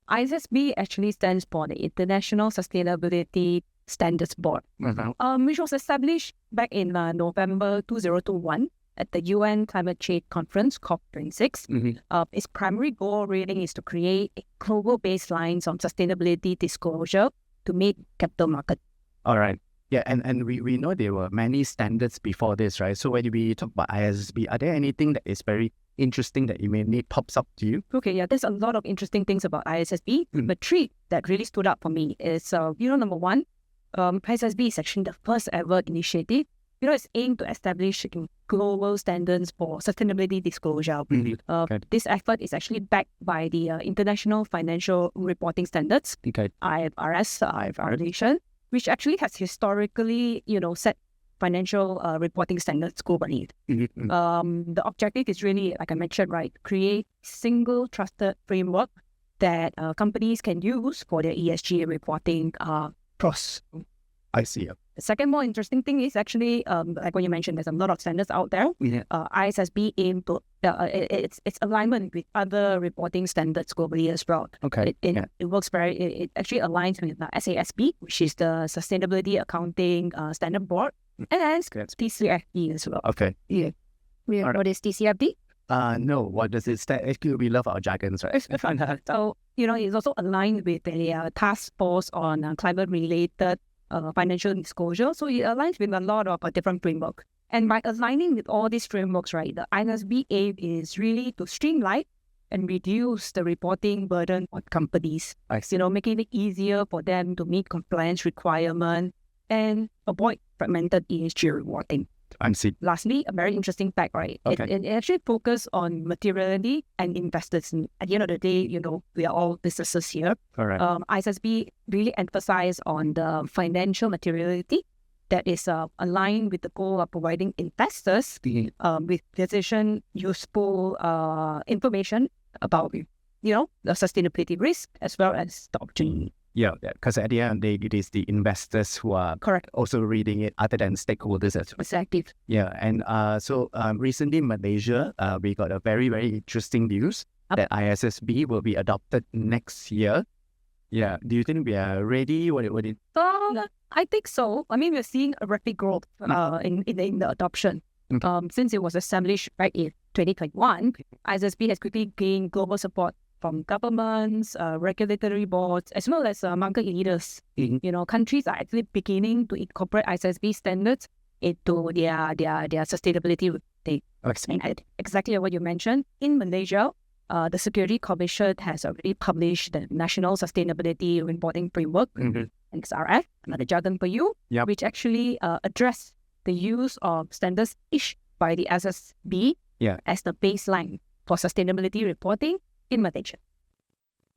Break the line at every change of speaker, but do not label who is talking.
ISSB actually stands for the International Sustainability Standards Board, which was established back in November 2021 at the UN Climate Change Conference, COP26. Its primary goal really is to create a global baseline on sustainability disclosure to meet capital market.
All right. Yeah, and we know there were many standards before this, right? So when we talk about ISSB, are there anything that is very interesting that you may need pops up to you?
Okay, yeah, there's a lot of interesting things about ISSB. But three that really stood out for me is, number one, ISSB is actually the first ever initiative. It's aimed to establish global standards for sustainability disclosure. This effort is actually backed by the International Financial Reporting Standards, IFRS foundation, which actually has historically, set financial reporting standards globally. The objective is really, like I mentioned, right, create single trusted framework that companies can use for their ESG reporting process.
I see.
The second more interesting thing is actually, like what you mentioned, there's a lot of standards out there. ISSB aim to, it's alignment with other reporting standards globally as well.
Okay.
It works it actually aligns with the ISSB, which is the Sustainability Accounting Standard Board, and TCFD as well.
Okay.
Yeah. What is TCFD?
No, what does it stand? Actually, we love our jargons, right?
So, it's also aligned with the task force on climate-related financial disclosure. So it aligns with a lot of different frameworks. And by aligning with all these frameworks, right, the ISSB aim is really to streamline and reduce the reporting burden on companies. Making it easier for them to meet compliance requirements and avoid fragmented ESG reporting.
I see.
Lastly, a very interesting fact, right?
Okay.
It actually focuses on materiality and investors. At the end of the day, we are all businesses here.
Correct.
ISSB really emphasizes on the financial materiality that is aligned with the goal of providing investors with decision useful information about the sustainability risk as well as the opportunity.
Yeah, because at the end of the day, it is the investors who are
correct
also reading it other than stakeholders as well.
Exactly.
Yeah, and so recently in Malaysia, we got a very, very interesting news that ISSB will be adopted next year. Yeah, do you think we are ready?
I think so. I mean, we're seeing a rapid growth in the adoption. Since it was established back in 2021, ISSB has quickly gained global support from governments, regulatory boards, as well as market leaders. Countries are actually beginning to incorporate ISSB standards into their sustainability reporting. Exactly what you mentioned. In Malaysia, the Security Commission has already published the National Sustainability Reporting Framework, XRF, another jargon for you, which actually address the use of standards issued by the ISSB as the baseline for sustainability reporting in Malaysia.